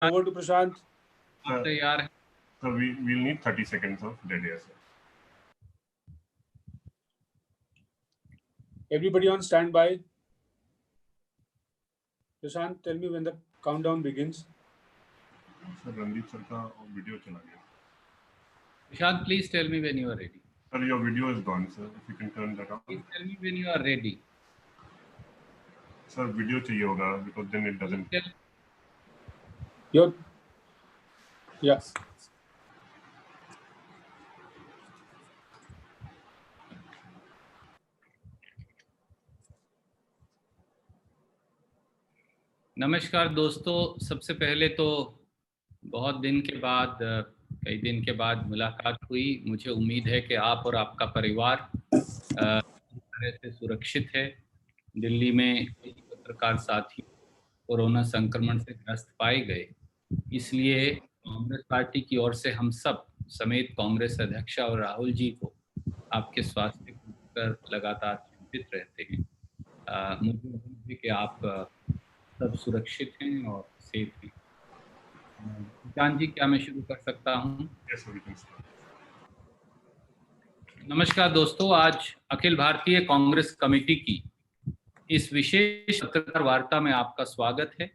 Over to Prashant. तैयार है. So we'll need 30 seconds of dead air, sir. Everybody on standby. Prashant, tell me when the countdown begins. Sir, Randeep sir का video चला गया. Prashant, please tell me when you are ready. Sir, your video is gone, sir. If you can turn that off. Please tell me when you are ready. Sir, video चाहिए होगा because then it doesn't. Yes. नमस्कार दोस्तों, सबसे पहले तो बहुत दिन के बाद, कई दिन के बाद मुलाकात हुई. मुझे उम्मीद है कि आप और आपका परिवार तरह से सुरक्षित है. दिल्ली में कई पत्रकार साथी कोरोना संक्रमण से ग्रस्त पाए गए, इसलिए कांग्रेस पार्टी की ओर से हम सब समेत कांग्रेस अध्यक्ष और राहुल जी को आपके स्वास्थ्य को लेकर लगातार चिंतित रहते हैं. मुझे उम्मीद है कि आप सब सुरक्षित हैं और सेफ हैं. जान जी, क्या मैं शुरू कर सकता हूं? Yes, sir, we can start. नमस्कार दोस्तों, आज अखिल भारतीय कांग्रेस कमेटी की इस विशेष पत्रकार वार्ता में आपका स्वागत है.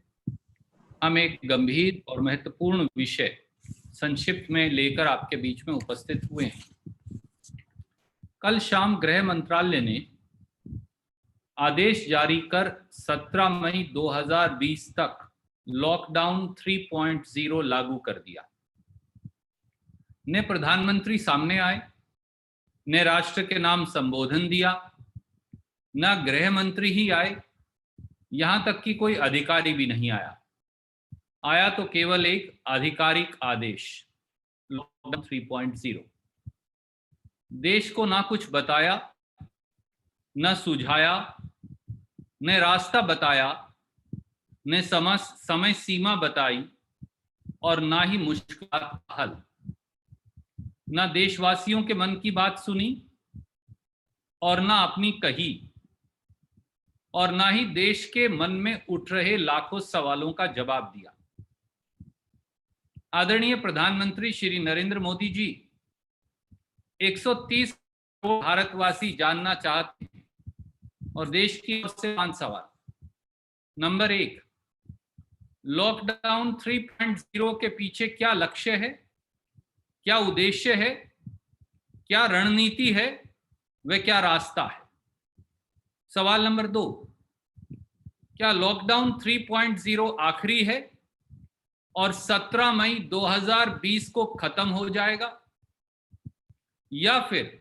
हम एक गंभीर और महत्वपूर्ण विषय संक्षिप्त में लेकर आपके बीच में उपस्थित हुए हैं. कल शाम गृह मंत्रालय ने आदेश जारी कर 17 मई 2020 तक लॉकडाउन 3.0 लागू कर दिया. न प्रधानमंत्री सामने आए, न राष्ट्र के नाम संबोधन दिया, न गृह मंत्री ही आए, यहां तक कि कोई अधिकारी भी नहीं आया. आया तो केवल एक आधिकारिक आदेश, लॉकडाउन 3.0. देश को ना कुछ बताया, न सुझाया, न रास्ता बताया, न समय सीमा बताई और ना ही मुश्किलात का हल. न देशवासियों के मन की बात सुनी और ना अपनी कही, और ना ही देश के मन में उठ रहे लाखों सवालों का जवाब दिया. आदरणीय प्रधानमंत्री श्री नरेंद्र मोदी जी, 130 करोड़ भारतवासी जानना चाहते हैं और देश की ओर से 5 सवाल. नंबर 1, लॉकडाउन 3.0 के पीछे क्या लक्ष्य है, क्या उद्देश्य है, क्या रणनीति है, व क्या रास्ता है. सवाल नंबर 2, क्या लॉकडाउन 3.0 आखिरी है और 17 मई 2020 को खत्म हो जाएगा, या फिर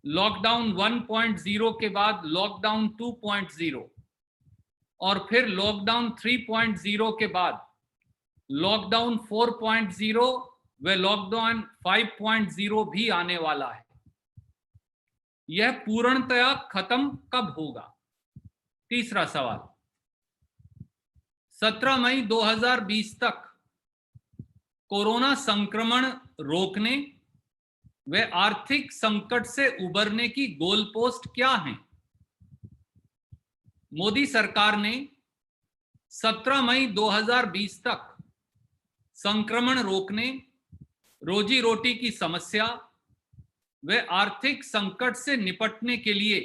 लॉकडाउन 1.0 के बाद लॉकडाउन 2.0 और फिर लॉकडाउन 3.0 के बाद लॉकडाउन 4.0 व लॉकडाउन 5.0 भी आने वाला है. यह पूर्णतया खत्म कब होगा. तीसरा सवाल, 17 मई 2020 तक कोरोना संक्रमण रोकने व आर्थिक संकट से उबरने की गोलपोस्ट क्या हैं. मोदी सरकार ने 17 मई 2020 तक संक्रमण रोकने, रोजी रोटी की समस्या व आर्थिक संकट से निपटने के लिए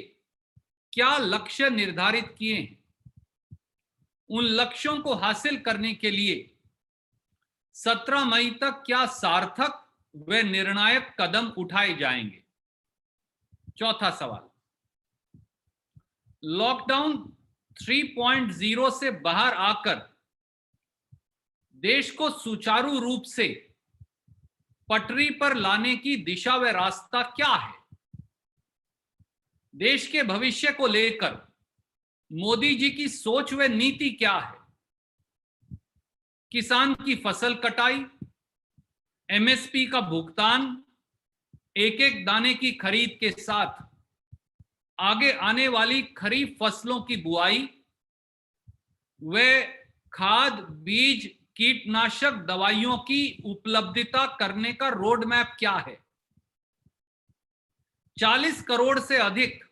क्या लक्ष्य निर्धारित किए हैं. उन लक्ष्यों को हासिल करने के लिए 17 मई तक क्या सार्थक व निर्णायक कदम उठाए जाएंगे. चौथा सवाल, लॉकडाउन 3.0 से बाहर आकर देश को सुचारू रूप से पटरी पर लाने की दिशा व रास्ता क्या है. देश के भविष्य को लेकर मोदी जी की सोच व नीति क्या है. किसान की फसल कटाई, एमएसपी का भुगतान, एक एक दाने की खरीद के साथ आगे आने वाली खरीफ फसलों की बुआई व खाद, बीज, कीटनाशक दवाइयों की उपलब्धता करने का रोड मैप क्या है. 40 करोड़ से अधिक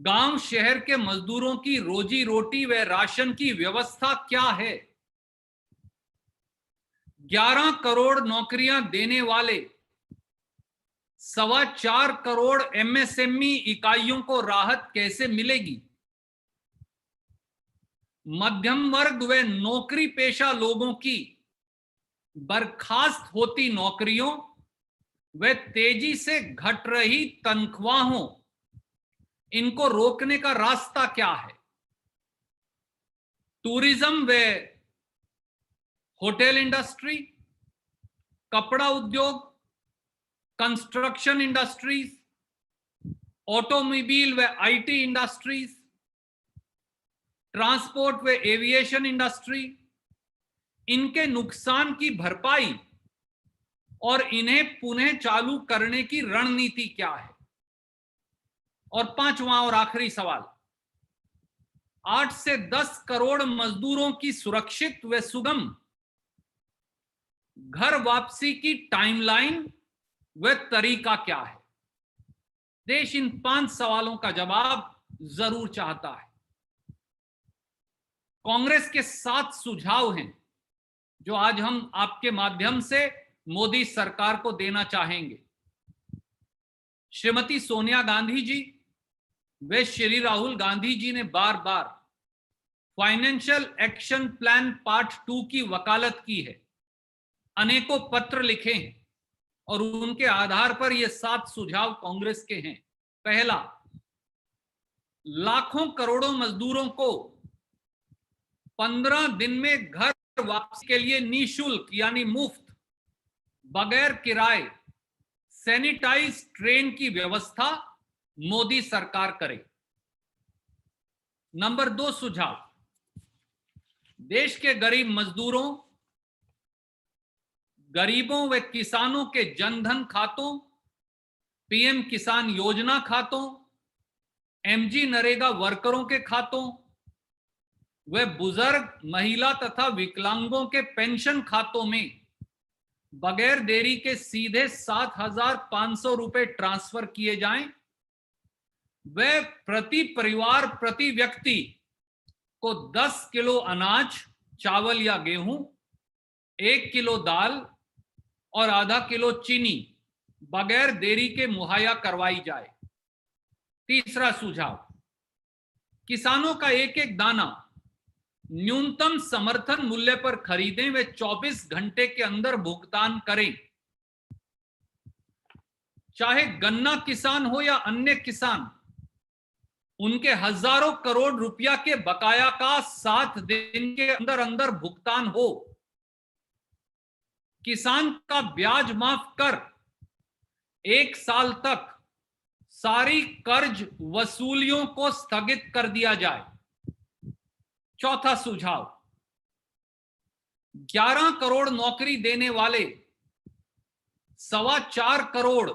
गांव शहर के मजदूरों की रोजी रोटी व राशन की व्यवस्था क्या है. 11 करोड़ नौकरियां देने वाले 4.25 करोड़ एमएसएमई इकाइयों को राहत कैसे मिलेगी? मध्यम वर्ग व नौकरी पेशा लोगों की बर्खास्त होती नौकरियों व तेजी से घट रही तनख्वाहों, इनको रोकने का रास्ता क्या है? टूरिज्म व होटल इंडस्ट्री, कपड़ा उद्योग, कंस्ट्रक्शन इंडस्ट्रीज, ऑटोमोबाइल व आईटी इंडस्ट्रीज, ट्रांसपोर्ट व एविएशन इंडस्ट्री, इनके नुकसान की भरपाई और इन्हें पुनः चालू करने की रणनीति क्या है? और पांचवा और आखिरी सवाल, 8 से 10 करोड़ मजदूरों की सुरक्षित व सुगम घर वापसी की टाइमलाइन व तरीका क्या है? देश इन 5 सवालों का जवाब जरूर चाहता है। कांग्रेस के 7 सुझाव हैं जो आज हम आपके माध्यम से मोदी सरकार को देना चाहेंगे। श्रीमती सोनिया गांधी जी व श्री राहुल गांधी जी ने बार बार फाइनेंशियल एक्शन प्लान पार्ट 2 की वकालत की है, अनेकों पत्र लिखे हैं और उनके आधार पर ये 7 सुझाव कांग्रेस के हैं। पहला, लाखों करोड़ों मजदूरों को 15 दिन में घर वापसी के लिए निःशुल्क यानी मुफ्त, बगैर किराए सैनिटाइज ट्रेन की व्यवस्था मोदी सरकार करे। नंबर 2 सुझाव, देश के गरीब मजदूरों, गरीबों व किसानों के जनधन खातों, पीएम किसान योजना खातों, एमजी नरेगा वर्करों के खातों व बुजुर्ग, महिला तथा विकलांगों के पेंशन खातों में बगैर देरी के सीधे 7,500 रुपए ट्रांसफर किए जाएं। व प्रति परिवार प्रति व्यक्ति को 10 किलो अनाज, चावल या गेहूं, 1 किलो दाल और आधा किलो चीनी बगैर देरी के मुहैया करवाई जाए। तीसरा सुझाव, किसानों का एक एक दाना न्यूनतम समर्थन मूल्य पर खरीदें व 24 घंटे के अंदर भुगतान करें। चाहे गन्ना किसान हो या अन्य किसान, उनके हजारों करोड़ रुपया के बकाया का 7 दिन के अंदर अंदर भुगतान हो। किसान का ब्याज माफ कर 1 साल तक सारी कर्ज वसूलियों को स्थगित कर दिया जाए। चौथा सुझाव, 11 करोड़ नौकरी देने वाले 4.25 करोड़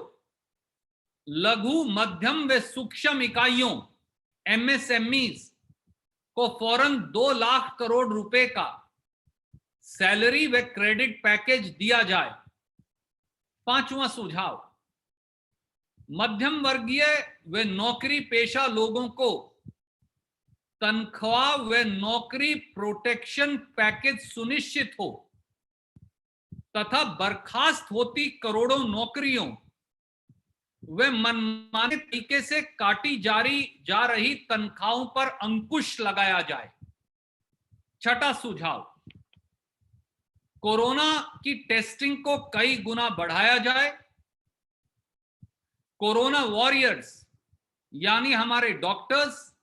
लघु, मध्यम व सूक्ष्म इकाइयों एमएसएमईज को फौरन 2 लाख करोड़ रुपए का सैलरी व क्रेडिट पैकेज दिया जाए। पांचवा सुझाव, मध्यम वर्गीय व नौकरी पेशा लोगों को तनख्वाह व नौकरी प्रोटेक्शन पैकेज सुनिश्चित हो तथा बर्खास्त होती करोड़ों नौकरियों व मनमाने तरीके से काटी जा रही तनख्वाहों पर अंकुश लगाया जाए। छठा सुझाव, कोरोना की टेस्टिंग को कई गुना बढ़ाया जाए। कोरोना वॉरियर्स यानी हमारे डॉक्टर्स,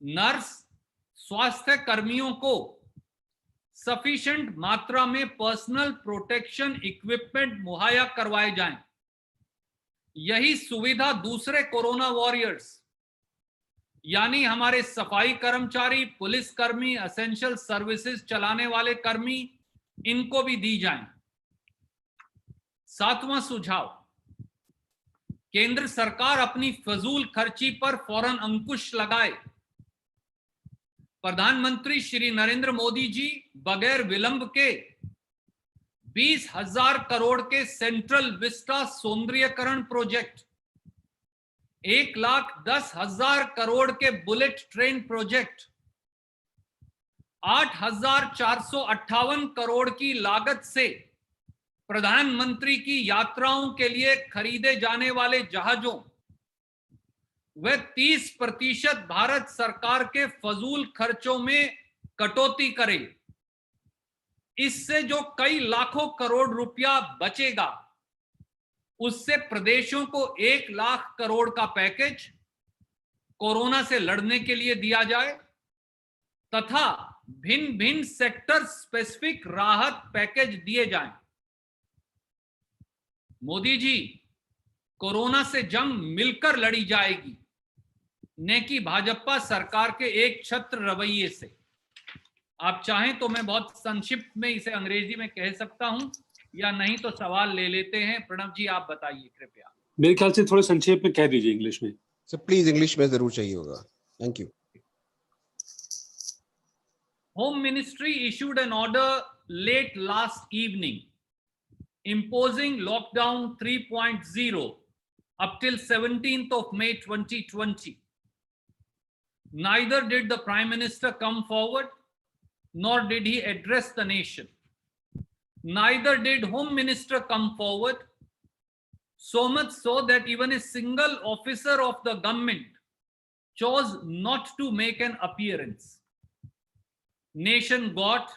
नर्स, स्वास्थ्य कर्मियों को सफिशिएंट मात्रा में पर्सनल प्रोटेक्शन इक्विपमेंट मुहैया करवाए जाएं। यही सुविधा दूसरे कोरोना वॉरियर्स यानी हमारे सफाई कर्मचारी, पुलिस कर्मी, एसेंशियल सर्विसेज चलाने वाले कर्मी, इनको भी दी जाए। सातवां सुझाव, केंद्र सरकार अपनी फजूल खर्ची पर फौरन अंकुश लगाए। प्रधानमंत्री श्री नरेंद्र मोदी जी बगैर विलंब के 20,000 करोड़ के सेंट्रल विस्टा सौंदर्यीकरण प्रोजेक्ट, 1,10,000 करोड़ के बुलेट ट्रेन प्रोजेक्ट, 8,458 करोड़ की लागत से प्रधानमंत्री की यात्राओं के लिए खरीदे जाने वाले जहाजों व 30% भारत सरकार के फजूल खर्चों में कटौती करे। इससे जो कई लाखों करोड़ रुपया बचेगा, उससे प्रदेशों को 1 लाख करोड़ का पैकेज कोरोना से लड़ने के लिए दिया जाए तथा भिन्न भिन्न सेक्टर स्पेसिफिक राहत पैकेज दिए जाएं। मोदी जी, कोरोना से जंग मिलकर लड़ी जाएगी, न कि भाजपा सरकार के एक छत्र रवैये से। आप चाहें तो मैं बहुत संक्षिप्त में इसे अंग्रेजी में कह सकता हूं, या नहीं तो सवाल ले लेते हैं। प्रणव जी, आप बताइए कृपया। मेरे ख्याल से थोड़ा संक्षेप में कह दीजिए इंग्लिश में। सर प्लीज इंग्लिश में जरूर चाहिए होगा। Thank you. Home Ministry issued an order late last evening imposing lockdown 3.0 up till 17th of May 2020. Neither did the Prime Minister come forward, nor did he address the nation. Neither did Home Minister come forward, so much so that even a single officer of the government chose not to make an appearance. Nation got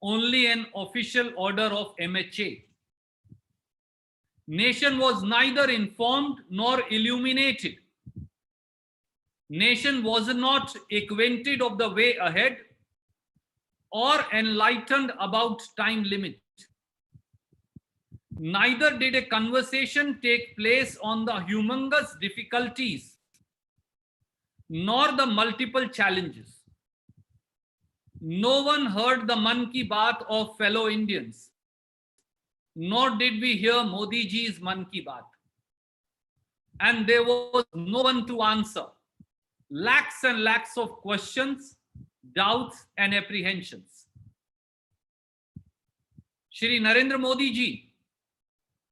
only an official order of MHA. Nation was neither informed nor illuminated. Nation was not acquainted of the way ahead or enlightened about time limit. Neither did a conversation take place on the humongous difficulties nor the multiple challenges. No one heard the Mann Ki Baat of fellow Indians, nor did we hear Modi ji's Mann Ki Baat. And there was no one to answer lakhs and lakhs of questions, doubts and apprehensions. Shri Narendra Modi ji,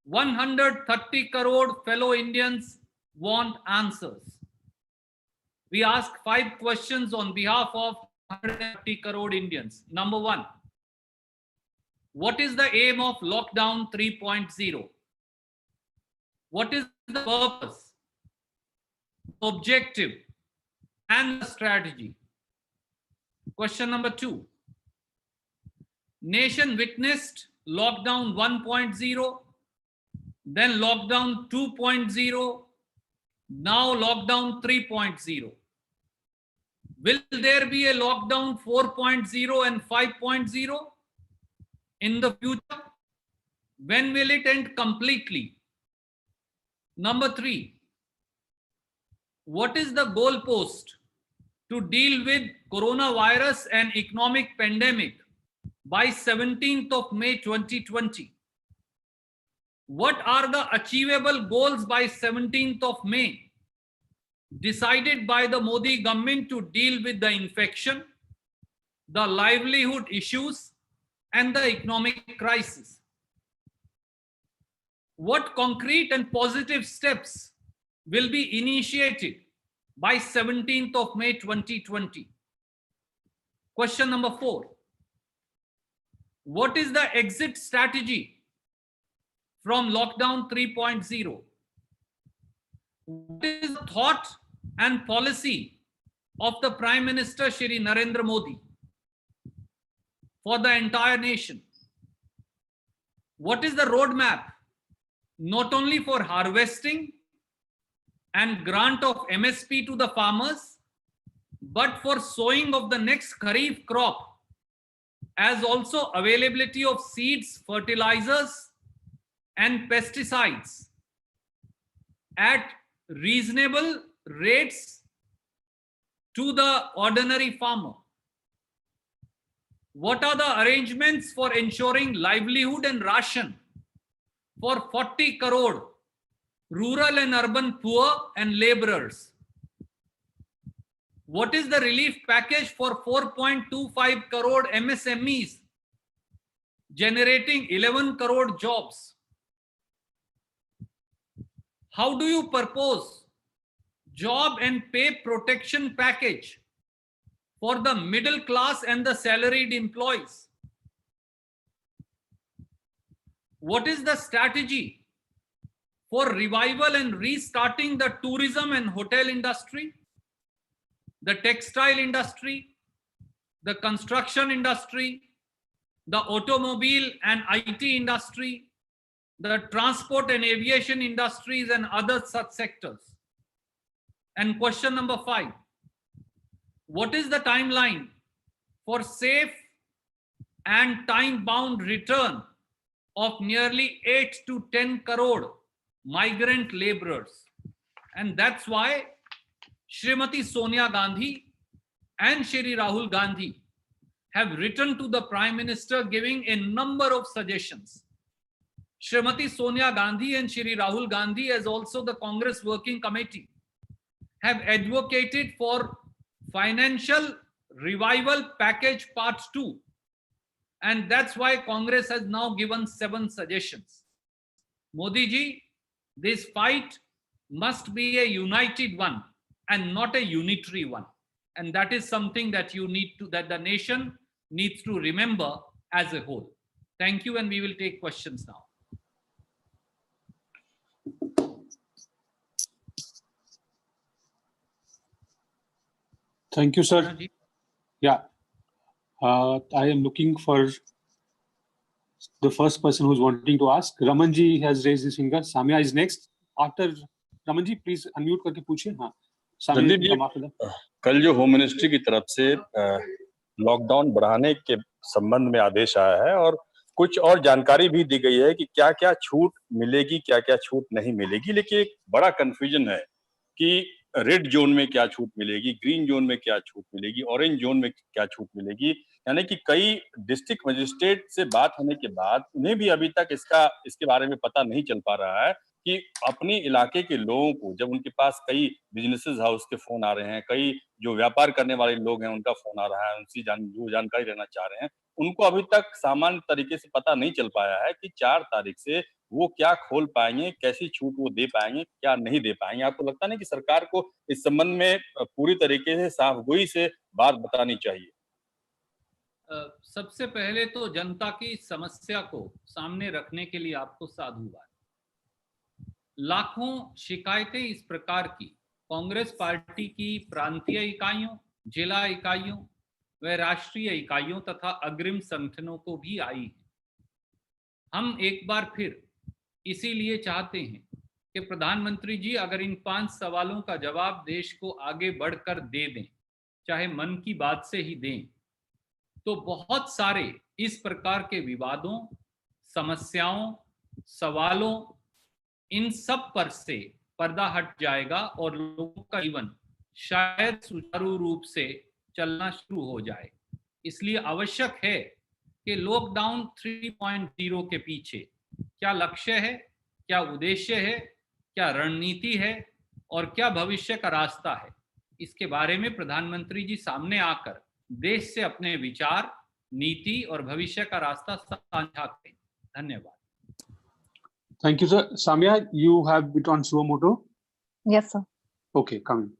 130 crore fellow Indians want answers. We ask 5 questions on behalf of 130 crore Indians. Number 1, what is the aim of lockdown 3.0? What is the purpose, objective, and the strategy? Question number 2, nation witnessed lockdown 1.0, then lockdown 2.0, now lockdown 3.0. Will there be a lockdown 4.0 and 5.0 in the future? When will it end completely? Number 3, what is the goalpost to deal with coronavirus and economic pandemic by 17th of May 2020? What are the achievable goals by 17th of May? Decided by the Modi government to deal with the infection, the livelihood issues, and the economic crisis. What concrete and positive steps will be initiated by 17th of May 2020? Question number 4, what is the exit strategy from lockdown 3.0? What is the thought and policy of the Prime Minister Shri Narendra Modi for the entire nation? What is the roadmap, not only for harvesting and grant of MSP to the farmers, but for sowing of the next Kharif crop, as also availability of seeds, fertilizers, and pesticides at reasonable rates to the ordinary farmer? What are the arrangements for ensuring livelihood and ration for 40 crore rural and urban poor and laborers? What is the relief package for 4.25 crore MSMEs, generating 11 crore jobs? How do you propose job and pay protection package for the middle class and the salaried employees? what is the strategy for revival and restarting the tourism and hotel industry, the textile industry, the construction industry, the automobile and IT industry, the transport and aviation industries and other such sectors? And question number 5, what is the timeline for safe and time-bound return of nearly 8 to 10 crore migrant laborers? And that's why Shrimati Sonia Gandhi and Shri Rahul Gandhi have written to the Prime Minister giving a number of suggestions. Shrimati Sonia Gandhi and Shri Rahul Gandhi, as also the Congress Working Committee, have advocated for financial revival package part 2. And that's why Congress has now given 7 suggestions. Modi ji, this fight must be a united one and not a unitary one. And that is something that that the nation needs to remember as a whole. Thank you, and we will take questions now. Thank you, sir. Yeah. I am looking for the first person who's wanting to ask. Ramanji has raised his finger. Samia is next. After Ramanji, please unmute करके पूछिए. हाँ. संदीप जी, कल जो home ministry की तरफ से lockdown बढ़ाने के संबंध में आदेश आया है और कुछ और जानकारी भी दी गई है कि क्या क्या छूट मिलेगी, क्या क्या छूट नहीं मिलेगी, लेकिन एक बड़ा कंफ्यूजन है कि रेड जोन में क्या छूट मिलेगी, ग्रीन जोन में क्या छूट मिलेगी, ऑरेंज जोन में क्या छूट मिलेगी। यानी कि कई डिस्ट्रिक्ट मजिस्ट्रेट से बात होने के बाद उन्हें भी अभी तक इसके बारे में पता नहीं चल पा रहा है कि अपने इलाके के लोगों को, जब उनके पास कई बिजनेसेस हाउस के फोन आ रहे हैं, कई जो व्यापार करने वाले लोग हैं उनका फोन आ रहा है, उनसे जो जानकारी लेना चाह रहे हैं, उनको अभी तक सामान्य तरीके से पता नहीं चल पाया है कि 4 तारीख से वो क्या खोल पाएंगे, कैसी छूट वो दे पाएंगे, क्या नहीं दे पाएंगे। आपको लगता नहीं कि सरकार को इस संबंध में पूरी तरीके से साफगोई से बात बतानी चाहिए? सबसे पहले तो जनता की समस्या को सामने रखने के लिए आपको साधुवाद। लाखों शिकायतें इस प्रकार की कांग्रेस पार्टी की प्रांतीय इकाइयों, जिला इकाइयों व राष्ट्रीय इकाइयों तथा अग्रिम संगठनों को भी आई है। हम एक बार फिर इसीलिए चाहते हैं कि प्रधानमंत्री जी अगर इन 5 सवालों का जवाब देश को आगे बढ़कर दे दें, चाहे मन की बात से ही दें, तो बहुत सारे इस प्रकार के विवादों, समस्याओं, सवालों, इन सब पर से पर्दा हट जाएगा और लोगों का जीवन शायद सुचारू रूप से चलना शुरू हो जाए। इसलिए आवश्यक है कि लॉकडाउन 3.0 के पीछे क्या लक्ष्य है, क्या उद्देश्य है, क्या रणनीति है और क्या भविष्य का रास्ता है, इसके बारे में प्रधानमंत्री जी सामने आकर देश से अपने विचार, नीति और भविष्य का रास्ता साझा करें। धन्यवाद। Thank you, sir. Samia, you have bit on suo moto. Yes, sir. Okay, come in.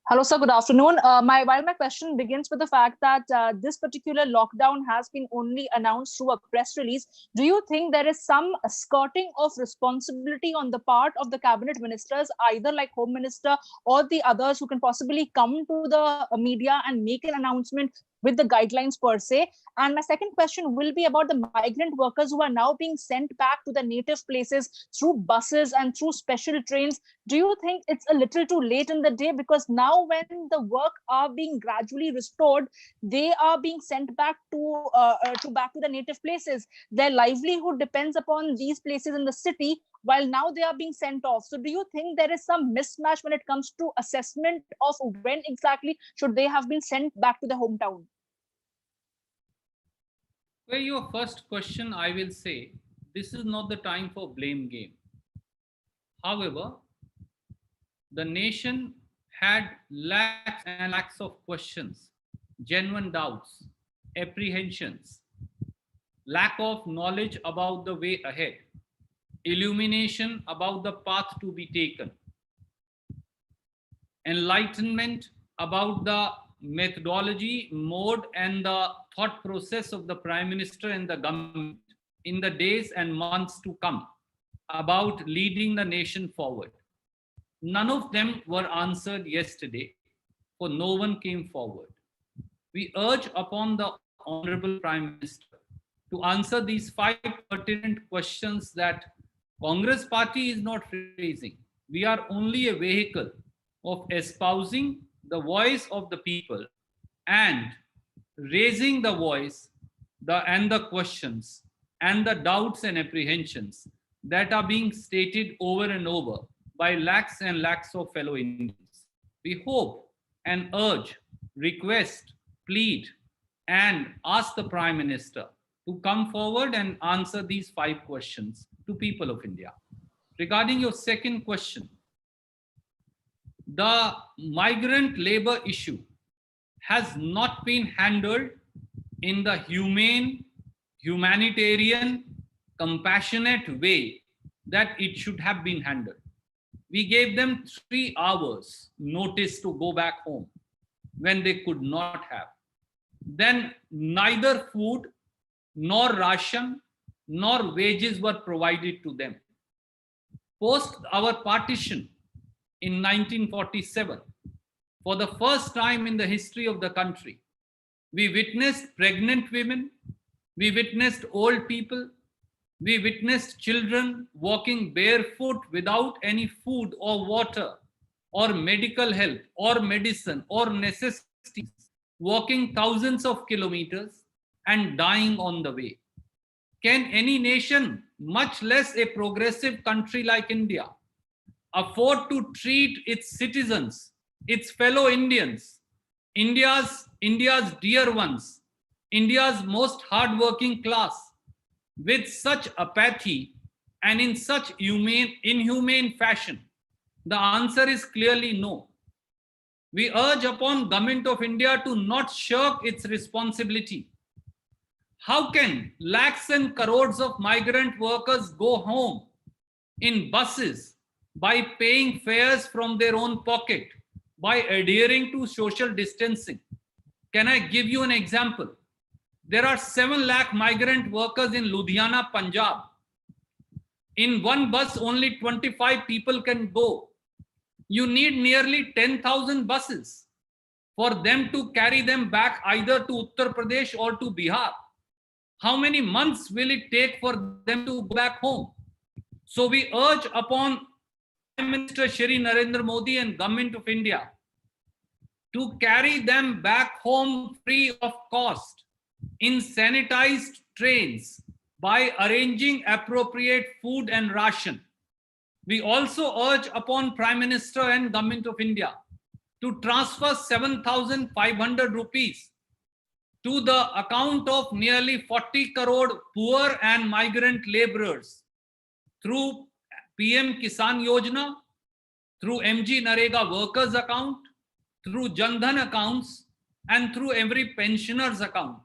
Hello, sir. Good afternoon. While my question begins with the fact that this particular lockdown has been only announced through a press release, do you think there is some skirting of responsibility on the part of the cabinet ministers, either like Home Minister or the others who can possibly come to the media and make an announcement with the guidelines per se? And my second question will be about the migrant workers who are now being sent back to the native places through buses and through special trains. Do you think it's a little too late in the day? Because now when the work are being gradually restored, they are being sent back to the native places. Their livelihood depends upon these places in the city, while now they are being sent off. So do you think there is some mismatch when it comes to assessment of when exactly should they have been sent back to their hometown? Well, your first question, I will say, this is not the time for blame game. However, the nation had lakhs and lakhs of questions, genuine doubts, apprehensions, lack of knowledge about the way ahead, illumination about the path to be taken, enlightenment about the methodology, mode, and the thought process of the Prime Minister and the government in the days and months to come about leading the nation forward. None of them were answered yesterday, for no one came forward. We urge upon the Honorable Prime Minister to answer these 5 pertinent questions that Congress Party is not raising. We are only a vehicle of espousing the voice of the people and raising the voice and the questions and the doubts and apprehensions that are being stated over and over by lakhs and lakhs of fellow Indians. We hope and urge, request, plead, and ask the Prime Minister to come forward and answer these 5 questions to people of India. Regarding your second question, the migrant labor issue has not been handled in the humane, humanitarian, compassionate way that it should have been handled. We gave them 3 hours notice to go back home when they could not have. Then neither food, nor ration, nor wages were provided to them. Post our partition in 1947, for the first time in the history of the country, we witnessed pregnant women, we witnessed old people, we witnessed children walking barefoot without any food or water or medical help or medicine or necessities, walking thousands of kilometers and dying on the way. Can any nation, much less a progressive country like India, afford to treat its citizens, its fellow Indians, India's dear ones, India's most hardworking class, with such apathy and in such inhumane fashion? The answer is clearly no. We urge upon Government of India to not shirk its responsibility. How can lakhs and crores of migrant workers go home in buses by paying fares from their own pocket, by adhering to social distancing? Can I give you an example? There are 7 lakh migrant workers in Ludhiana, Punjab. In one bus, only 25 people can go. You need nearly 10,000 buses for them to carry them back either to Uttar Pradesh or to Bihar. How many months will it take for them to go back home? So we urge upon Prime Minister Shri Narendra Modi and Government of India to carry them back home free of cost in sanitized trains by arranging appropriate food and ration. We also urge upon Prime Minister and Government of India to transfer 7,500 rupees to the account of nearly 40 crore poor and migrant laborers through PM Kisan Yojana, through MG Narega workers account, through Jan Dhan accounts, and through every pensioner's account.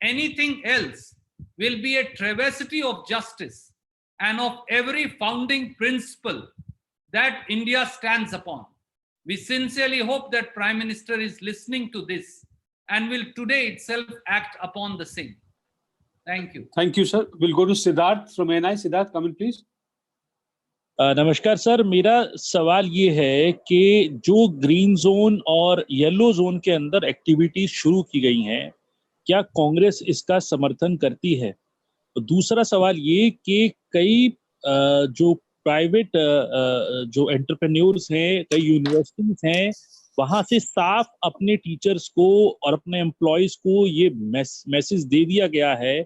Anything else will be a travesty of justice and of every founding principle that India stands upon. We sincerely hope that Prime Minister is listening to this and will today itself act upon the same. Thank you. Thank you, sir. We'll go to Siddharth from ANI. Siddharth, come in, please. नमस्कार sir, मेरा सवाल ये है कि जो green zone और yellow zone के अंदर एक्टिविटीज शुरू की गई हैं, क्या कांग्रेस इसका समर्थन करती है? दूसरा सवाल ये कि कई जो प्राइवेट जो एंटरप्रेन्योर्स हैं, कई यूनिवर्सिटीज हैं, वहां से साफ अपने टीचर्स को और अपने एम्प्लॉयज को ये मैसेज दे दिया गया है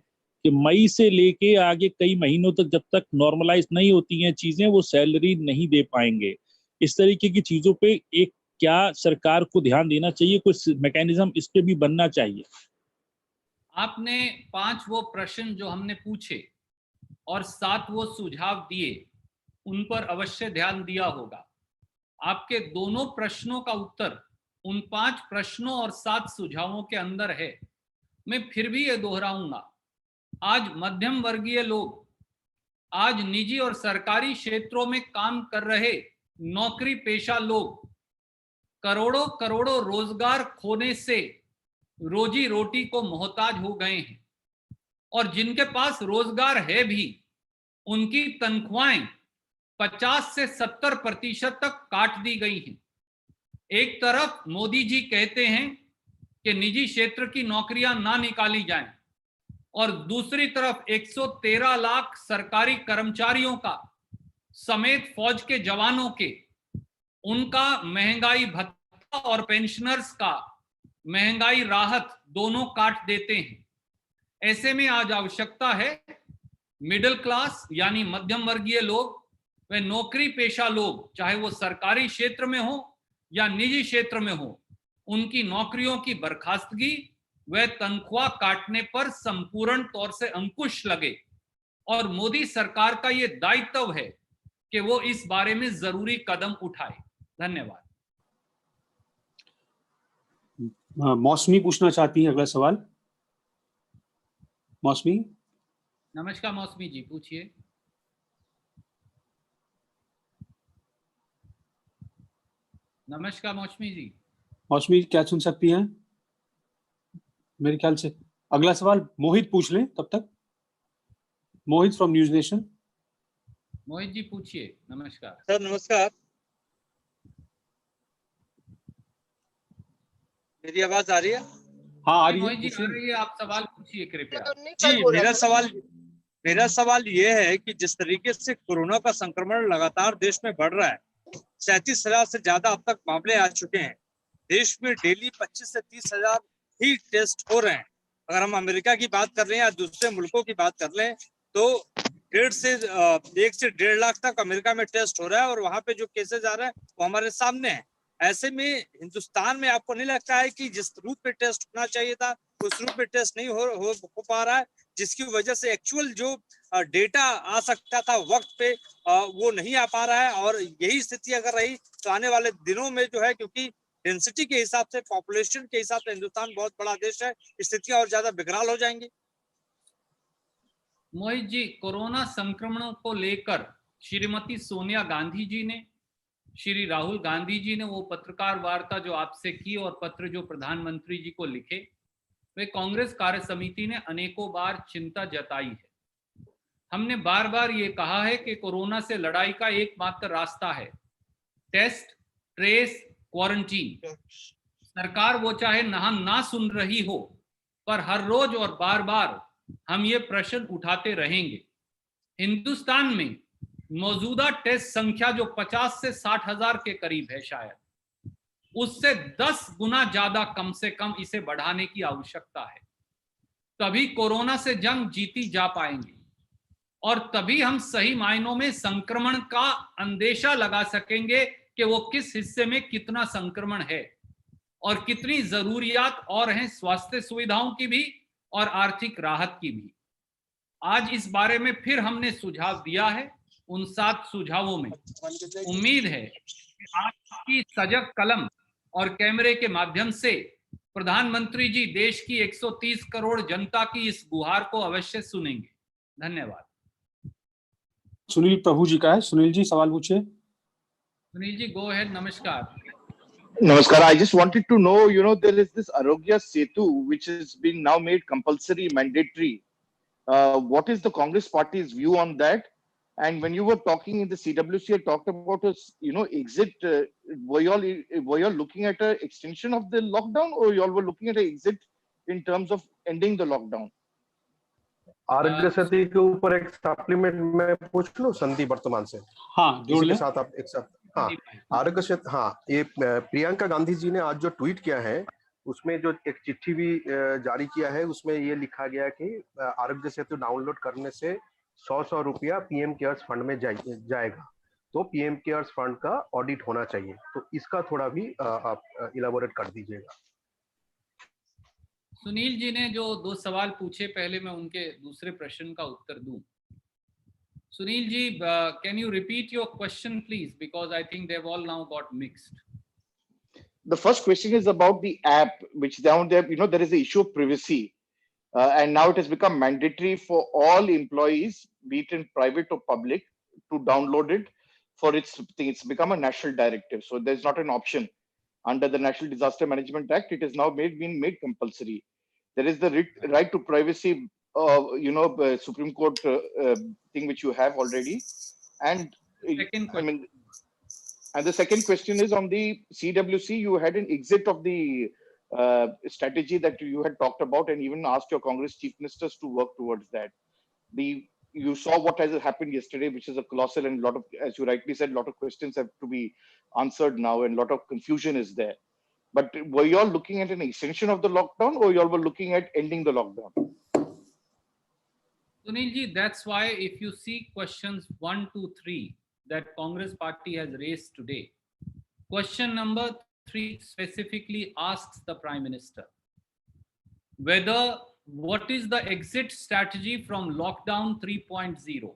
कि मई से लेके आगे कई महीनों तक जब तक नॉर्मलाइज नहीं होती हैं चीजें, वो सैलरी नहीं दे पाएंगे। इस तरीके की चीजों पे एक क्या सरकार को ध्यान देना चाहिए, कुछ मैकेनिज्म इस पे भी बनना चाहिए? आपने 5 वो प्रश्न जो हमने पूछे और 7 वो सुझाव दिए, उन पर अवश्य ध्यान दिया होगा। आपके दोनों प्रश्नों का उत्तर उन 5 प्रश्नों और 7 सुझावों के अंदर है। मैं फिर भी ये दोहराऊंगा, आज मध्यम वर्गीय लोग, आज निजी और सरकारी क्षेत्रों में काम कर रहे नौकरी पेशा लोग करोड़ों करोड़ों रोजगार खोने से रोजी रोटी को मोहताज हो गए हैं और जिनके पास रोजगार है भी उनकी तनख्वाहें 50 से 70% तक काट दी गई हैं। एक तरफ मोदी जी कहते हैं कि निजी क्षेत्र की नौकरियां ना निकाली जाएं और दूसरी तरफ 113 लाख सरकारी कर्मचारियों का समेत फौज के जवानों के उनका महंगाई भत्ता और पेंशनर्स का महंगाई राहत दोनों काट देते हैं। ऐसे में आज आवश्यकता है मिडिल क्लास यानी मध्यम वर्गीय लोग व नौकरी पेशा लोग, चाहे वो सरकारी क्षेत्र में हो या निजी क्षेत्र में हो, उनकी नौकरियों की बर्खास्तगी व तनख्वाह काटने पर संपूर्ण तौर से अंकुश लगे और मोदी सरकार का ये दायित्व है कि वो इस बारे में जरूरी कदम उठाए। धन्यवाद। मौसमी पूछना चाहती हैं अगला सवाल। मौसमी। नमस्कार मौसमी जी, पूछिए। नमस्कार मौसमी जी। मौसमी क्या सुन सकती हैं? मेरे ख्याल से अगला सवाल मोहित पूछ लें तब तक। मोहित from news nation. Mohit ji पूछिए। नमस्कार सर। नमस्कार, मेरी आवाज आ रही है? हाँ आ रही है। मोहित जी आ रही है, आप सवाल पूछिए कृपया। जी, मेरा सवाल ये है कि जिस तरीके से कोरोना का संक्रमण लगातार देश में बढ़ रहा है, 37,000 से ज्यादा अब तक मामले आ चुके हैं। देश में डेली 25 से 30,000 ही टेस्ट हो रहे हैं। अगर हम अमेरिका की बात कर रहे हैं या दूसरे मुल्कों की बात कर लें तो 1 से 1.5 लाख तक अमेरिका में टेस्ट हो रहा है और वहां पे जो केसेस आ रहे हैं वो हमारे सामने है। ऐसे में हिंदुस्तान में आपको नहीं लगता है कि जिस रूप में टेस्ट होना चाहिए था उस रूप में टेस्ट नहीं हो पा रहा है, जिसकी वजह से एक्चुअल जो डेटा आ सकता था वक्त पे वो नहीं आ पा रहा है? और यही स्थिति अगर रही तो आने वाले दिनों में जो है, क्योंकि डेंसिटी के हिसाब से, पॉपुलेशन के हिसाब से हिंदुस्तान बहुत बड़ा देश है, स्थितियां और ज्यादा बिगड़ाल हो जाएंगी। मोहित जी, कोरोना संक्रमण को लेकर श्रीमती सोनिया गांधी जी ने, श्री राहुल गांधी जी ने वो पत्रकार वार्ता जो आपसे की और पत्र जो प्रधानमंत्री जी को लिखे, वे कांग्रेस कार्य समिति ने अनेकों बार चिंता जताई है। हमने बार बार ये कहा है कि कोरोना से लड़ाई का एकमात्र रास्ता है टेस्ट, ट्रेस, क्वारंटीन। सरकार वो चाहे ना सुन रही हो, पर हर रोज और बार बार हम ये प्रश्न उठाते रहेंगे। हिंदुस्तान में मौजूदा टेस्ट संख्या जो 50 से 60 हजार के करीब है, शायद उससे 10 गुना ज्यादा कम से कम इसे बढ़ाने की आवश्यकता है। तभी कोरोना से जंग जीती जा पाएंगे और तभी हम सही मायनों में संक्रमण का अंदेशा लगा सकेंगे कि वो किस हिस्से में कितना संक्रमण है और कितनी जरूरियात और हैं स्वास्थ्य सुविधाओं की भी और आर्थिक राहत की भी। आज इस बारे में फिर हमने सुझाव दिया है। उन 7 सुझावों में उम्मीद है कि आपकी सजग कलम और कैमरे के माध्यम से प्रधानमंत्री जी देश की 130 करोड़ जनता की इस गुहार को अवश्य सुनेंगे। धन्यवाद। सुनील प्रभु जी का है। सुनील जी सवाल पूछिए। Sunil ji go ahead. नमस्कार। Namaskar. I just wanted to know, there is this Arogya Setu, which is being now made compulsory, mandatory. What is the Congress Party's view on that? And when you were talking in the CWC, you talked about exit. Were you all looking at an extension of the lockdown, or you all were looking at an exit in terms of ending the lockdown? Aarogya Setu के ऊपर एक supplement में पूछ लो संदीप वर्तमान से। हाँ जोड़ ले। साथ आप एक साथ। हाँ आरोग्य सेतु। हाँ, ये प्रियंका गांधी जी ने आज जो ट्वीट किया है उसमें जो एक चिट्ठी भी जारी किया है, उसमें ये लिखा गया कि आरोग्य सेतु डाउनलोड करने से 100 रुपया पीएम केयर्स फंड में जाएगा। तो पीएम केयर्स फंड का ऑडिट होना चाहिए, तो इसका थोड़ा भी आप इलाबोरेट कर दीजिएगा। सुनील जी ने जो 2 सवाल पूछे, पहले मैं उनके दूसरे प्रश्न का उत्तर दूं। Sunil ji, can you repeat your question, please? Because I think they've all now got mixed. The first question is about the app, which down there, there is an issue of privacy. And now it has become mandatory for all employees, be it in private or public, to download it for its thing. It's become a national directive. So there's not an option. Under the National Disaster Management Act, it is now been made compulsory. There is the right to privacy Supreme Court thing which you have already? And the second question is on the CWC. You had an exit of the strategy that you had talked about, and even asked your Congress chief ministers to work towards that. You saw what has happened yesterday, which is a colossal, and lot of, as you rightly said, a lot of questions have to be answered now, and a lot of confusion is there. But were you all looking at an extension of the lockdown, or you all were looking at ending the lockdown? Sunil ji, that's why if you see questions 1, 2, 3 that Congress party has raised today, question number 3 specifically asks the Prime Minister whether what is the exit strategy from lockdown 3.0,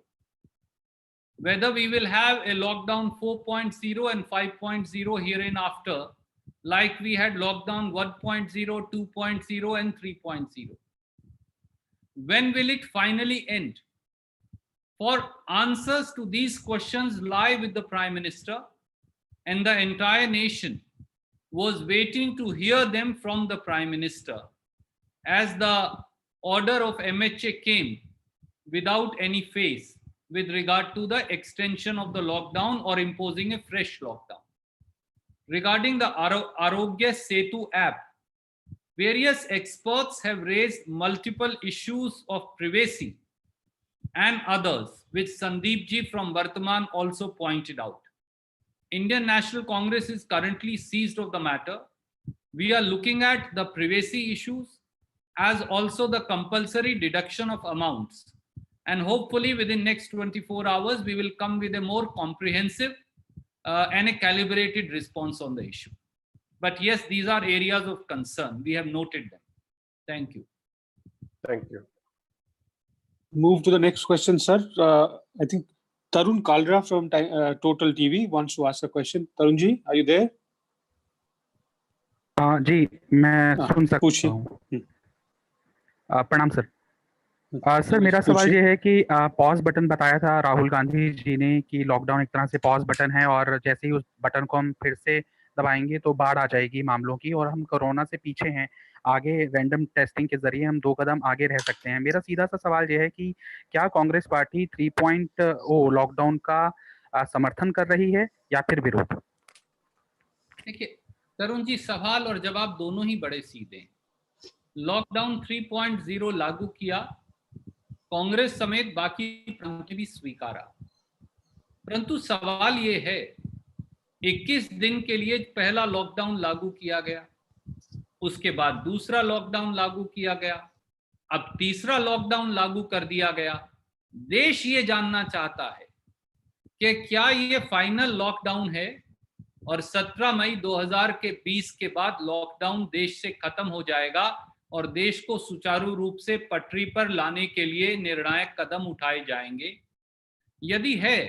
whether we will have a lockdown 4.0 and 5.0 hereinafter, like we had lockdown 1.0, 2.0 and 3.0. When will it finally end? For answers to these questions lie with the Prime Minister, and the entire nation was waiting to hear them from the Prime Minister, as the order of MHA came without any phase with regard to the extension of the lockdown or imposing a fresh lockdown. Regarding the Arogya Setu app, various experts have raised multiple issues of privacy and others, which Sandeep ji from Vartaman also pointed out. Indian National Congress is currently seized of the matter. We are looking at the privacy issues as also the compulsory deduction of amounts. And hopefully within next 24 hours, we will come with a more comprehensive and a calibrated response on the issue. But yes, these are areas of concern. We have noted them. Thank you. Thank you. Move to the next question, sir. I think Tarun Kalra from Total TV wants to ask a question. Tarun ji, are you there? जी, मैं सुन सकता हूँ। प्रणाम sir. Sir मेरा सवाल ये है कि pause button बताया था राहुल गांधी जी ने कि लॉकडाउन एक तरह से पॉज बटन है, और जैसे ही उस बटन को हम फिर से दबाएंगे तो बाढ़ आ जाएगी मामलों की, और हम कोरोना से पीछे हैं। आगे रैंडम टेस्टिंग के जरिए हम 2 कदम आगे रह सकते हैं। मेरा सीधा सा सवाल यह है कि क्या कांग्रेस पार्टी 3.0 लॉकडाउन का समर्थन कर रही है या फिर विरोध? देखिए तरुण जी, सवाल और जवाब दोनों ही बड़े सीधे। लॉकडाउन 3.0 लागू किया, कांग्रेस समेत बाकी ने भी स्वीकारा, परंतु सवाल ये है 21 दिन के लिए पहला लॉकडाउन लागू किया गया, उसके बाद दूसरा लॉकडाउन लागू किया गया, अब तीसरा लॉकडाउन लागू कर दिया गया। देश ये जानना चाहता है कि क्या ये फाइनल लॉकडाउन है और 17 मई 2020 के बाद लॉकडाउन देश से खत्म हो जाएगा और देश को सुचारू रूप से पटरी पर लाने के लिए निर्णायक कदम उठाए जाएंगे। यदि है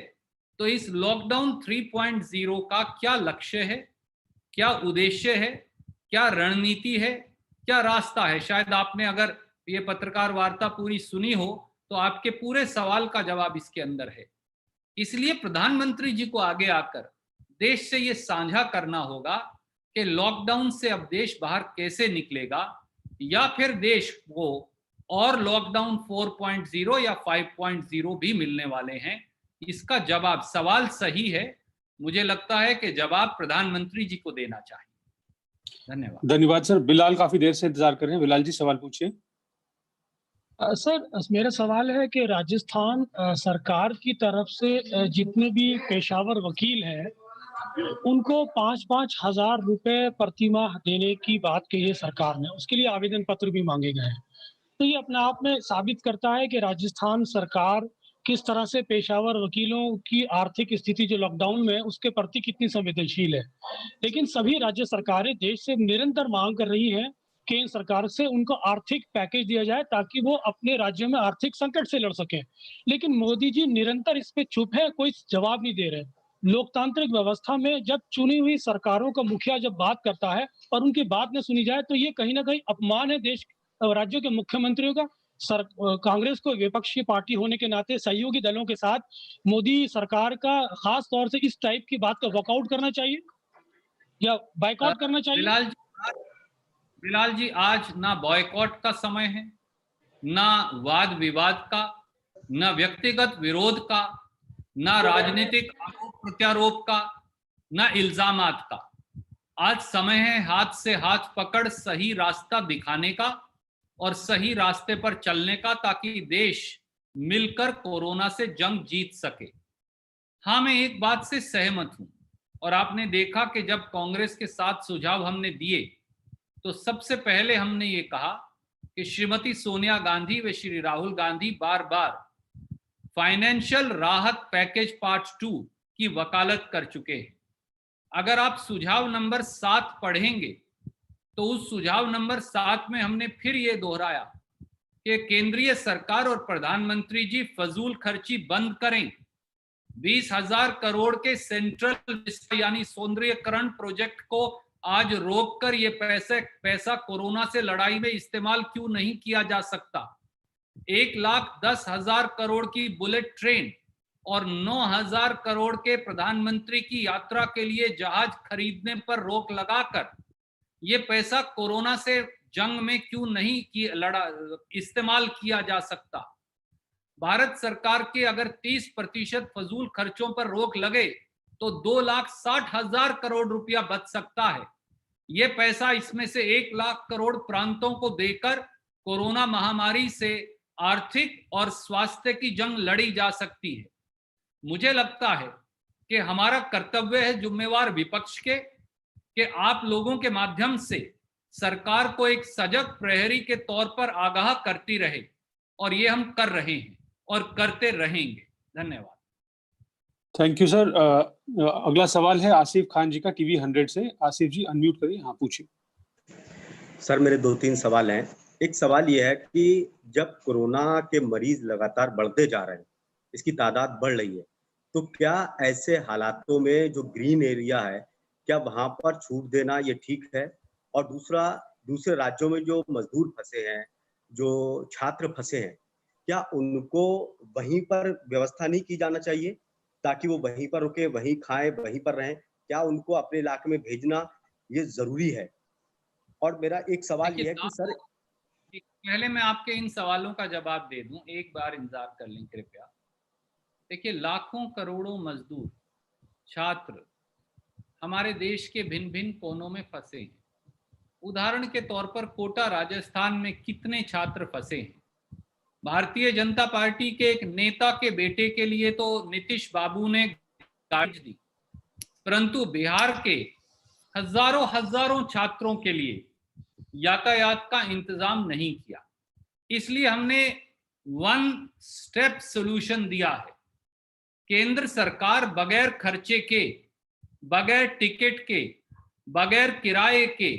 तो इस लॉकडाउन 3.0 का क्या लक्ष्य है, क्या उद्देश्य है, क्या रणनीति है, क्या रास्ता है? शायद आपने अगर ये पत्रकार वार्ता पूरी सुनी हो तो आपके पूरे सवाल का जवाब इसके अंदर है। इसलिए प्रधानमंत्री जी को आगे आकर देश से ये साझा करना होगा कि लॉकडाउन से अब देश बाहर कैसे निकलेगा, या फिर देश को और लॉकडाउन 4.0 या 5.0 भी मिलने वाले हैं। इसका जवाब, सवाल सही है, मुझे लगता है कि जवाब प्रधानमंत्री जी को देना चाहिए। धन्यवाद। धन्यवाद सर। बिलाल काफी देर से इंतजार कर रहे हैं। बिलाल जी सवाल पूछिए। सर मेरा सवाल है कि राजस्थान सरकार की तरफ से जितने भी पेशावर वकील हैं उनको 5-5 हजार रुपए प्रतिमाह देने की बात कही है सरकार ने, उसके लिए आवेदन पत्र भी मांगे गए हैं। तो ये अपने आप में साबित करता है कि राजस्थान सरकार किस तरह से पेशावर वकीलों की आर्थिक स्थिति जो लॉकडाउन में है उसके प्रति कितनी संवेदनशील है। लेकिन सभी राज्य सरकारें देश से निरंतर मांग कर रही हैं केंद्र सरकार से उनको आर्थिक पैकेज दिया जाए ताकि वो अपने राज्यों में आर्थिक संकट से लड़ सके। लेकिन मोदी जी निरंतर इस पे चुप है, कोई जवाब नहीं दे रहे। लोकतांत्रिक व्यवस्था में जब चुनी हुई सरकारों का मुखिया जब बात करता है और उनकी बात न सुनी जाए तो ये कहीं ना कहीं अपमान है देश राज्यों के मुख्यमंत्रियों का। कांग्रेस को विपक्षी पार्टी होने के नाते सहयोगी दलों के साथ मोदी सरकार का खास तौर से इस टाइप की बात का वॉकआउट करना चाहिए या बायकॉट करना चाहिए। बिलाल जी, आज ना बॉयकॉट का समय है, ना वाद विवाद का, ना व्यक्तिगत विरोध का, ना राजनीतिक आरोप प्रत्यारोप का, ना इल्जामात का। आज समय है हाथ से हाथ पकड़ सही रास्ता दिखाने का और सही रास्ते पर चलने का, ताकि देश मिलकर कोरोना से जंग जीत सके। हाँ, मैं एक बात से सहमत हूं, और आपने देखा कि जब कांग्रेस के 7 सुझाव हमने दिए तो सबसे पहले हमने ये कहा कि श्रीमती सोनिया गांधी व श्री राहुल गांधी बार बार फाइनेंशियल राहत पैकेज पार्ट 2 की वकालत कर चुके हैं। अगर आप सुझाव नंबर 7 पढ़ेंगे तो उस सुझाव नंबर 7 में हमने फिर ये दोहराया कि केंद्रीय सरकार और प्रधानमंत्री जी फजूल खर्ची बंद करें। 20,000 करोड़ के सेंट्रल यानी सौंदर्यकरण प्रोजेक्ट को आज रोककर ये पैसा कोरोना से लड़ाई में इस्तेमाल क्यों नहीं किया जा सकता। 1,10,000 करोड़ की बुलेट ट्रेन और 9,000 करोड़ के प्रधानमंत्री की यात्रा के लिए जहाज खरीदने पर रोक लगाकर ये पैसा कोरोना से जंग में क्यों नहीं इस्तेमाल किया जा सकता। भारत सरकार के अगर 30% फजूल खर्चों पर रोक लगे तो 2,60,000 करोड़ रुपया बच सकता है। ये पैसा इसमें से 1 लाख करोड़ प्रांतों को देकर कोरोना महामारी से आर्थिक और स्वास्थ्य की जंग लड़ी जा सकती है। मुझे लगता है कि हमारा कर्तव्य है जिम्मेवार विपक्ष के कि आप लोगों के माध्यम से सरकार को एक सजग प्रहरी के तौर पर आगाह करती रहे, और ये हम कर रहे हैं और करते रहेंगे। धन्यवाद। Thank you sir. अगला सवाल है आसिफ खान जी का टीवी 100 से। आसिफ जी अनम्यूट करिए, हाँ पूछिए। सर मेरे 2-3 सवाल हैं। एक सवाल ये है कि जब कोरोना के मरीज लगातार बढ़ते जा रहे हैं, इसकी तादाद बढ़ रही है, तो क्या ऐसे हालातों में जो ग्रीन एरिया है क्या वहां पर छूट देना ये ठीक है? और दूसरा, दूसरे राज्यों में जो मजदूर फंसे हैं, जो छात्र फंसे हैं, क्या उनको वहीं पर व्यवस्था नहीं की जाना चाहिए ताकि वो वहीं पर रुके, वहीं खाएं, वहीं पर रहें? क्या उनको अपने इलाके में भेजना ये जरूरी है? और मेरा एक सवाल ये है कि सर, पहले मैं आपके इन सवालों का जवाब दे दूं, एक बार इंतजार कर लें कृपया। देखिए, लाखों करोड़ों मजदूर छात्र हमारे देश के भिन्न भिन्न कोनों में फंसे हैं। उदाहरण के तौर पर कोटा राजस्थान में कितने छात्र फंसे हैं। भारतीय जनता पार्टी के एक नेता के बेटे के लिए तो नीतीश बाबू ने गाड़ी दी, परंतु बिहार के हजारों छात्रों के लिए यातायात का इंतजाम नहीं किया। इसलिए हमने 1 स्टेप सॉल्यूशन दिया है। केंद्र सरकार बगैर खर्चे के, बगैर टिकट के, बगैर किराए के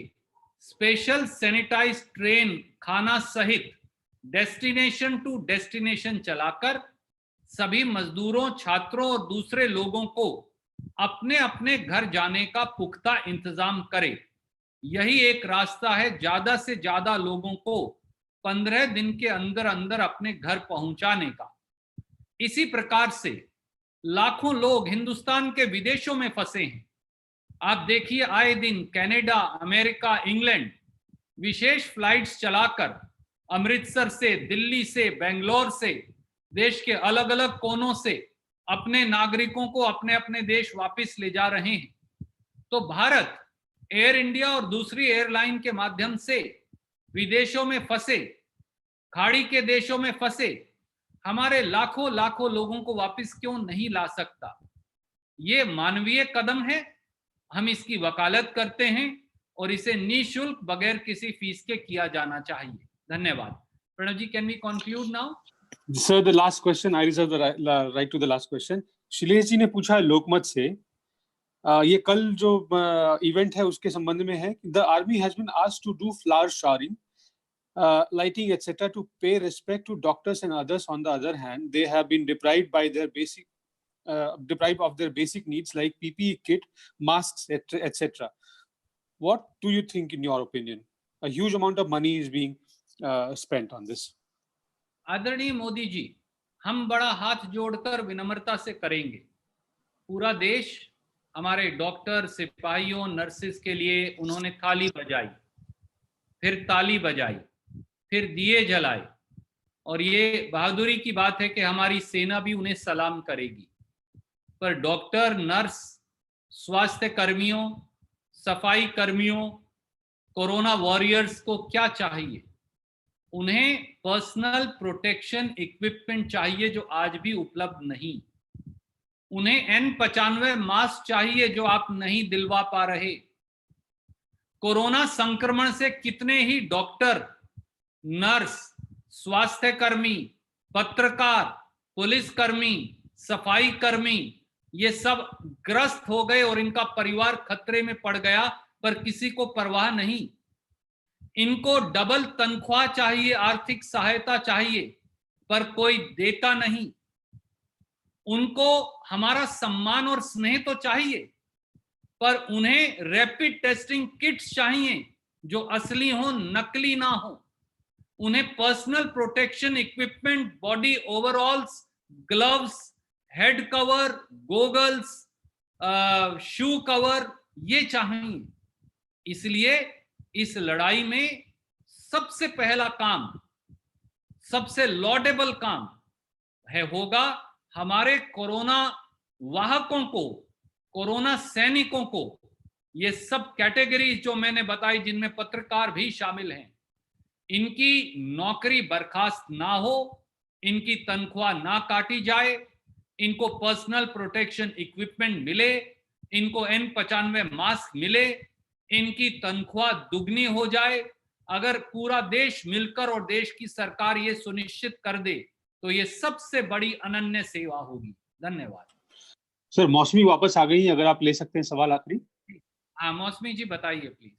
स्पेशल सैनिटाइज ट्रेन खाना सहित डेस्टिनेशन टू डेस्टिनेशन चलाकर सभी मजदूरों, छात्रों और दूसरे लोगों को अपने अपने घर जाने का पुख्ता इंतजाम करे। यही एक रास्ता है ज्यादा से ज्यादा लोगों को 15 दिन के अंदर अंदर अपने घर पहुंचाने का। इसी प्रकार से लाखों लोग हिंदुस्तान के विदेशों में फंसे हैं। आप देखिए, आए दिन कनाडा, अमेरिका, इंग्लैंड विशेष फ्लाइट्स चलाकर अमृतसर से, दिल्ली से, बेंगलोर से, देश के अलग अलग कोनों से अपने नागरिकों को अपने अपने देश वापस ले जा रहे हैं। तो भारत एयर इंडिया और दूसरी एयरलाइन के माध्यम से विदेशों में फंसे, खाड़ी के देशों में फंसे हमारे लाखों लोगों को वापस क्यों नहीं ला सकता? ये मानवीय कदम है, हम इसकी वकालत करते हैं और इसे निःशुल्क बगैर किसी फीस के किया जाना चाहिए। धन्यवाद। Pranav ji, can we conclude now? Sir, the last question, I reserve the right to the last question. Shilesh ji ने पूछा लोकमत से, ये कल जो इवेंट है उसके संबंध में है। The army has been asked to do flower showering, lighting etc. to pay respect to doctors and others. On the other hand, they have been deprived of their basic needs like PPE kit, masks, etc. What do you think, in your opinion? A huge amount of money is being spent on this. आदरणीय मोदी जी, हम बड़ा हाथ जोड़कर विनम्रता से करेंगे। पूरा देश हमारे डॉक्टर, सिपाहियों, नर्सेस के लिए उन्होंने थाली बजाई, फिर ताली बजाई, फिर दिए जलाए, और ये बहादुरी की बात है कि हमारी सेना भी उन्हें सलाम करेगी। पर डॉक्टर, नर्स, स्वास्थ्य कर्मियों, सफाई कर्मियों, कोरोना वॉरियर्स को क्या चाहिए? उन्हें पर्सनल प्रोटेक्शन इक्विपमेंट चाहिए जो आज भी उपलब्ध नहीं। उन्हें N95 मास्क चाहिए जो आप नहीं दिलवा पा रहे। कोरोना संक्रमण से कितने ही डॉक्टर, नर्स, स्वास्थ्य कर्मी, पत्रकार, पुलिसकर्मी, सफाई कर्मी, ये सब ग्रस्त हो गए और इनका परिवार खतरे में पड़ गया, पर किसी को परवाह नहीं। इनको डबल तनख्वाह चाहिए, आर्थिक सहायता चाहिए, पर कोई देता नहीं। उनको हमारा सम्मान और स्नेह तो चाहिए, पर उन्हें रैपिड टेस्टिंग किट्स चाहिए जो असली हो, नकली ना हो। उन्हें personal protection equipment, body ओवरऑल्स, gloves, head cover, goggles, shoe cover, ये चाहिए। इसलिए इस लड़ाई में सबसे पहला काम, सबसे लॉडेबल काम होगा हमारे कोरोना वाहकों को, कोरोना सैनिकों को, ये सब कैटेगरीज जो मैंने बताई जिनमें पत्रकार भी शामिल हैं, इनकी नौकरी बर्खास्त ना हो, इनकी तनख्वाह ना काटी जाए, इनको पर्सनल प्रोटेक्शन इक्विपमेंट मिले, इनको N95 मास्क मिले, इनकी तनख्वाह दुगनी हो जाए। अगर पूरा देश मिलकर और देश की सरकार ये सुनिश्चित कर दे तो ये सबसे बड़ी अनन्य सेवा होगी। धन्यवाद। सर, मौसमी वापस आ गई, अगर आप ले सकते हैं सवाल आखिरी। हाँ मौसमी जी बताइए प्लीज।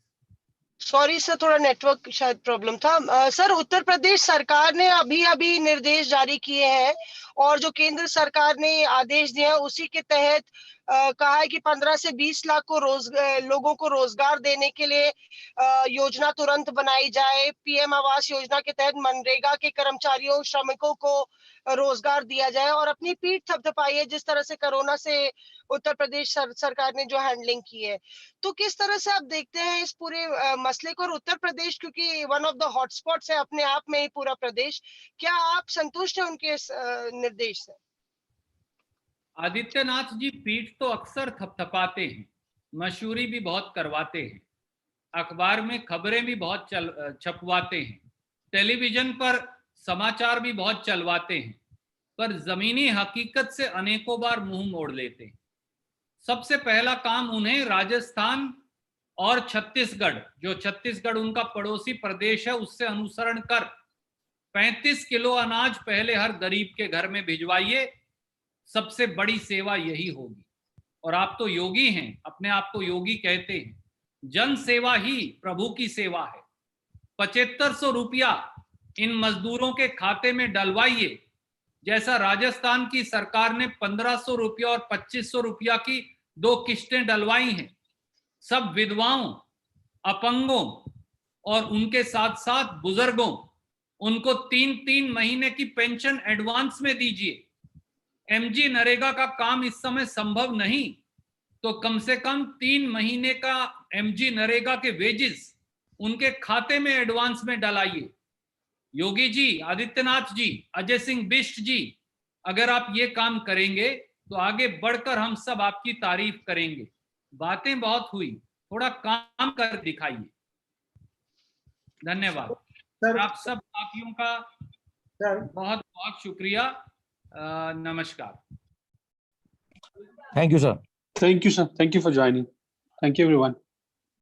सॉरी सर, थोड़ा नेटवर्क शायद प्रॉब्लम था। सर, उत्तर प्रदेश सरकार ने अभी निर्देश जारी किए हैं और जो केंद्र सरकार ने आदेश दिया है उसी के तहत कहा है कि 15 से 20 लाख को लोगों को रोजगार देने के लिए योजना तुरंत बनाई जाए। पीएम आवास योजना के तहत मनरेगा के कर्मचारियों, श्रमिकों को रोजगार दिया जाए और अपनी पीठ थपथपाई है जिस तरह से कोरोना से उत्तर प्रदेश सरकार ने जो हैंडलिंग की है। तो किस तरह से आप देखते हैं इस पूरे मसले को? और उत्तर प्रदेश क्योंकि वन ऑफ द हॉटस्पॉट्स है अपने आप में ही पूरा प्रदेश, क्या आप संतुष्ट हैं उनके इस निर्देश से? आदित्यनाथ जी पीठ तो अक्सर थपथपाते हैं, मशहूरी भी बहुत करवाते हैं, अखबार में खबरें भी बहुत छपवाते हैं, टेलीविजन पर समाचार भी बहुत चलवाते हैं, पर जमीनी हकीकत से अनेकों बार मुंह मोड़ लेते हैं। सबसे पहला काम उन्हें राजस्थान और छत्तीसगढ़, जो छत्तीसगढ़ उनका पड़ोसी प्रदेश है, उससे अनुसरण कर 35 किलो अनाज पहले हर गरीब के घर में भिजवाइए। सबसे बड़ी सेवा यही होगी। और आप तो योगी हैं, अपने आप को योगी कहते हैं। जन सेवा ही प्रभु की सेवा है। 7500 रुपया इन मजदूरों के खाते में डलवाइए, जैसा राजस्थान की सरकार ने 1500 रुपया और 2500 रुपया की 2 किस्तें डलवाई हैं। सब विधवाओं, अपंगों और उनके साथ साथ बुजुर्गों, उनको 3-3 महीने की पेंशन एडवांस में दीजिए। एमजी नरेगा का काम इस समय संभव नहीं, तो कम से कम 3 महीने का एमजी नरेगा के वेजेस उनके खाते में एडवांस में डलाइए। योगी जी, आदित्यनाथ जी, अजय सिंह बिष्ट जी, अगर आप ये काम करेंगे तो आगे बढ़कर हम सब आपकी तारीफ करेंगे। बातें बहुत हुई, थोड़ा काम कर दिखाइए। धन्यवाद सर। आप सब साथियों का बहुत बहुत शुक्रिया। नमस्कार। Thank you, sir. Thank you, sir. Thank you for joining. Thank you, everyone.